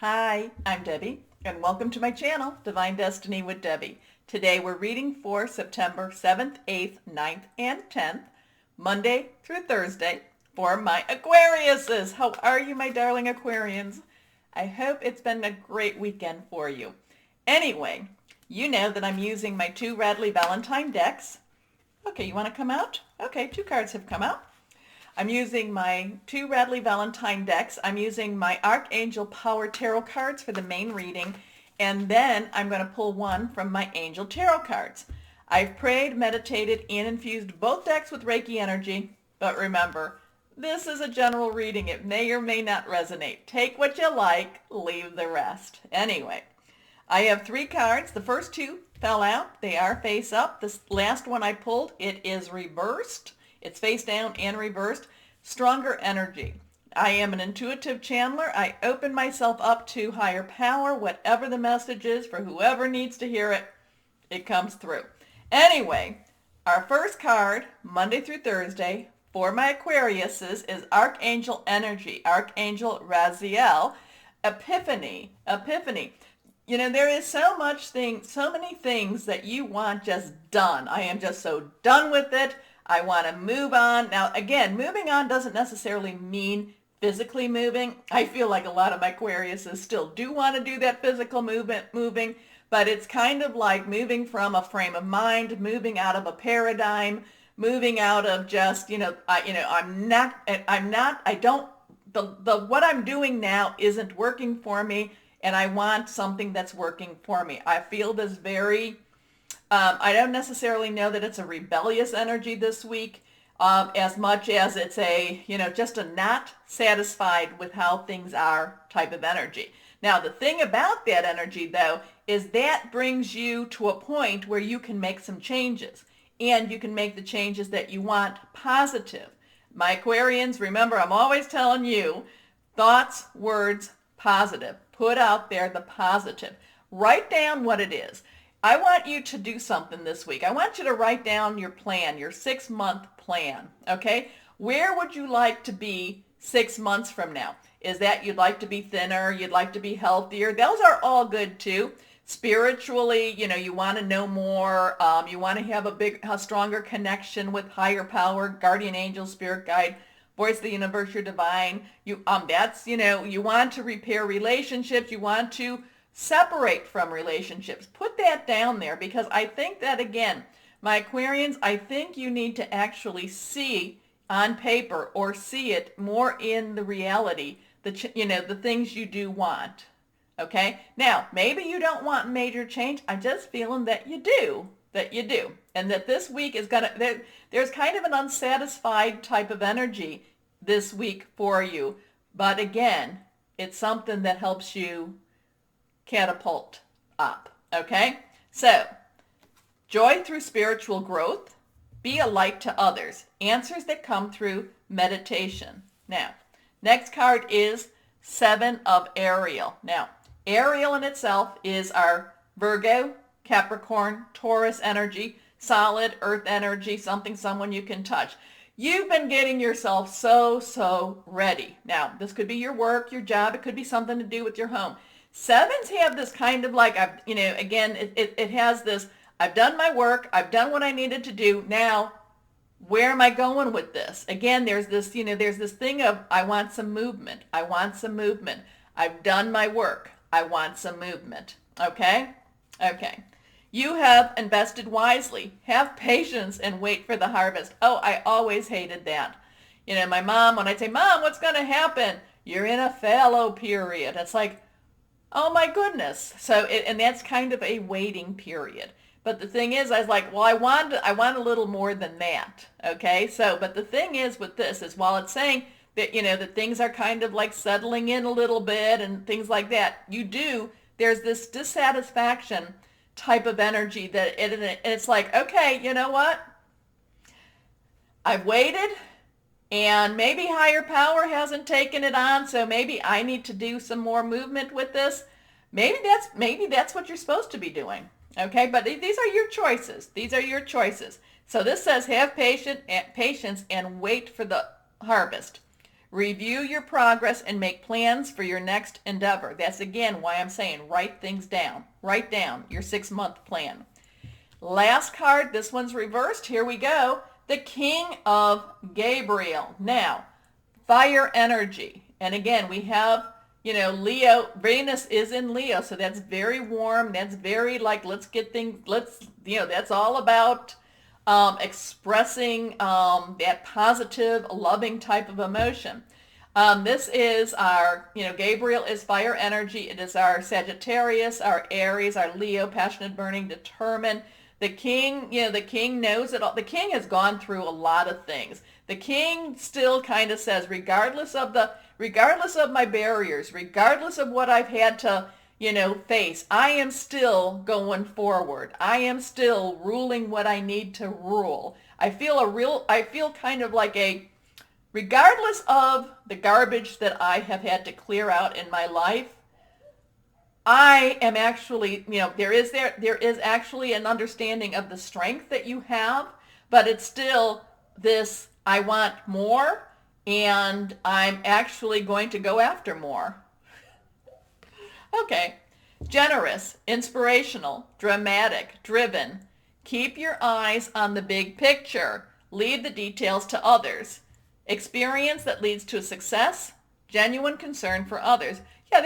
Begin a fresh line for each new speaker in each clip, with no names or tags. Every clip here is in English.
Hi, I'm Debbie, and welcome to my channel, Divine Destiny with Debbie. Today we're reading for September 7th, 8th, 9th, and 10th, Monday through Thursday, for my Aquariuses. How are you, my darling Aquarians? I hope it's been a great weekend for you. Anyway, you know that I'm using my two Radley Valentine decks. Okay, you want to come out? Okay, two cards have come out. I'm using my two Radley Valentine decks. I'm using my Archangel Power Tarot cards for the main reading, and then I'm going to pull one from my Angel Tarot cards. I've prayed, meditated, and infused both decks with Reiki energy, but remember, this is a general reading. It may or may not resonate. Take what you like, leave the rest. Anyway, I have three cards. The first two fell out. They are face up. This last one I pulled, it is reversed. It's face down and reversed. Stronger energy. I am an intuitive channeler. I open myself up to higher power. Whatever the message is for whoever needs to hear it, it comes through. Anyway, our first card, Monday through Thursday, for my Aquariuses is Archangel Energy, Archangel Raziel, Epiphany. You know, there is so many things that you want just done. I am just so done with it. I want to move on. Now, again, moving on doesn't necessarily mean physically moving. I feel like a lot of my Aquariuses still do want to do that physical moving, but it's kind of like moving from a frame of mind, moving out of a paradigm, moving out of just, what I'm doing now isn't working for me, and I want something that's working for me. I feel this very I don't necessarily know that it's a rebellious energy this week, as much as it's just a not satisfied with how things are type of energy. Now, the thing about that energy, though, is that brings you to a point where you can make some changes, and you can make the changes that you want positive. My Aquarians, remember, I'm always telling you, thoughts, words, positive. Put out there the positive. Write down what it is. I want you to do something this week. I want you to write down your plan, your 6-month plan, okay? Where would you like to be 6 months from now? Is that you'd like to be thinner? You'd like to be healthier? Those are all good too. Spiritually, you want to know more. You want to have a stronger connection with higher power, guardian angel, spirit guide, voice of the universe, your divine. You want to repair relationships. You want to separate from relationships. Put that down there, because I think that, again, my Aquarians, I think you need to actually see on paper or see it more in the reality, the things you do want. Okay? Now, maybe you don't want major change. I'm just feeling that you do. And that this week is there's kind of an unsatisfied type of energy this week for you. But again, it's something that helps you catapult up. Okay? So, joy through spiritual growth. Be a light to others. Answers that come through meditation. Now, next card is 7 of Ariel. Now, Ariel in itself is our Virgo, Capricorn, Taurus energy, solid earth energy, someone you can touch. You've been getting yourself so ready. Now, this could be your work, your job. It could be something to do with your home. 7s have this kind of like, it has this, I've done my work, I've done what I needed to do, now where am I going with this? Again, there's this thing of, I want some movement, I've done my work, I want some movement, okay? Okay. You have invested wisely, have patience, and wait for the harvest. Oh, I always hated that. My mom, when I'd say, Mom, what's going to happen? You're in a fallow period. It's like, oh my goodness. So, and that's kind of a waiting period. But the thing is, I was like, well, I want a little more than that. Okay. So, but the thing is with this is, while it's saying that, that things are kind of like settling in a little bit and things like that, there's this dissatisfaction type of energy that it's like, okay, you know what? I've waited, and maybe higher power hasn't taken it on, so maybe I need to do some more movement with this. Maybe that's what you're supposed to be doing. Okay, but these are your choices. So this says have patience and wait for the harvest. Review your progress and make plans for your next endeavor. That's again why I'm saying write things down. Write down your 6-month plan. Last card, this one's reversed. Here we go. The King of Gabriel. Now, fire energy. And again, we have, Leo. Venus is in Leo, so that's very warm. That's very like, let's get things, that's all about expressing that positive, loving type of emotion. This is our, Gabriel is fire energy. It is our Sagittarius, our Aries, our Leo, passionate, burning, determined. The king, the king knows it all. The king has gone through a lot of things. The king still kind of says, regardless of my barriers, regardless of what I've had to, face, I am still going forward. I am still ruling what I need to rule. I feel kind of like regardless of the garbage that I have had to clear out in my life, I am actually, there is actually an understanding of the strength that you have, but it's still this, I want more, and I'm actually going to go after more. Okay. Generous, inspirational, dramatic, driven. Keep your eyes on the big picture. Leave the details to others. Experience that leads to success, genuine concern for others. Yeah,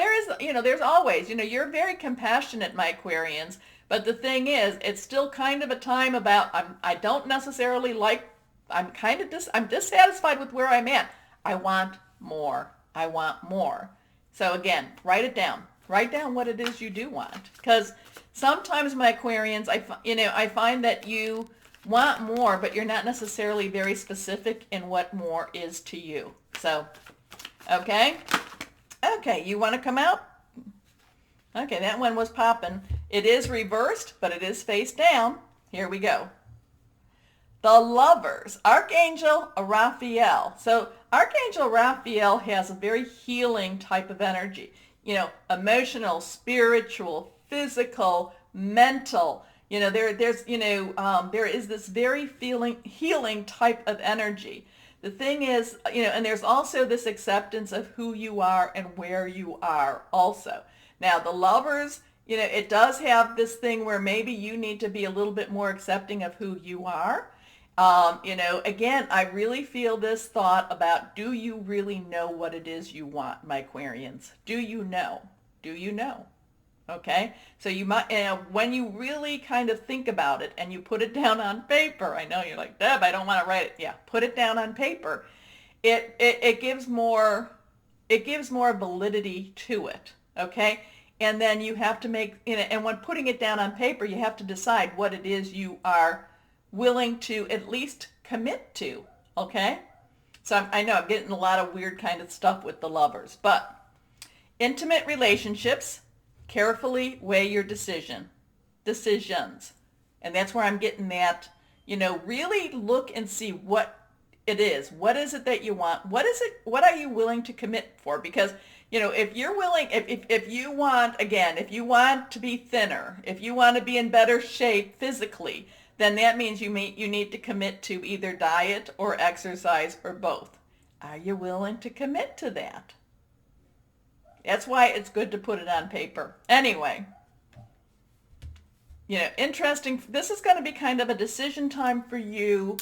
there's always, you're very compassionate, my Aquarians, but the thing is, it's still kind of a time about, I don't necessarily like, I'm dissatisfied with where I'm at. I want more. I want more. So again, write it down. Write down what it is you do want. Because sometimes, my Aquarians, I find that you want more, but you're not necessarily very specific in what more is to you. So, okay? Okay, you want to come out? Okay, that one was popping. It is reversed, but it is face down. Here we go. The Lovers, Archangel Raphael. So Archangel Raphael has a very healing type of energy. Emotional, spiritual, physical, mental. There is this very healing type of energy. The thing is, and there's also this acceptance of who you are and where you are also. Now, the Lovers, it does have this thing where maybe you need to be a little bit more accepting of who you are. Again, I really feel this thought about, do you really know what it is you want, my Aquarians? Do you know? Do you know? Okay, so you might, when you really kind of think about it and you put it down on paper, I know you're like, Deb, I don't want to write it. Yeah, put it down on paper. It gives more validity to it. Okay, and then you have to make, and when putting it down on paper, you have to decide what it is you are willing to at least commit to. Okay, so I know I'm getting a lot of weird kind of stuff with the Lovers, but intimate relationships. Carefully weigh your decisions. And that's where I'm getting that, really look and see what it is. What is it that you want? What are you willing to commit for? Because, if you're willing, if you want to be thinner, if you want to be in better shape physically, then that means you need to commit to either diet or exercise or both. Are you willing to commit to that? That's why it's good to put it on paper. Anyway, interesting. This is going to be kind of a decision time for you,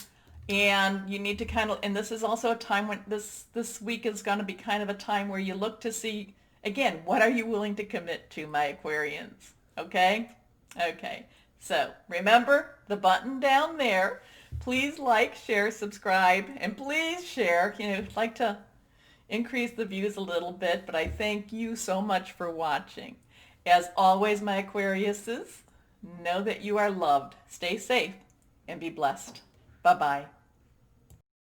and you need to and this is also a time when this week is going to be kind of a time where you look to see, again, what are you willing to commit to, my Aquarians? Okay? Okay. So remember the button down there. Please like, share, subscribe, and please share. I'd like to increase the views a little bit, but I thank you so much for watching. As always, my Aquariuses, know that you are loved. Stay safe and be blessed. Bye-bye.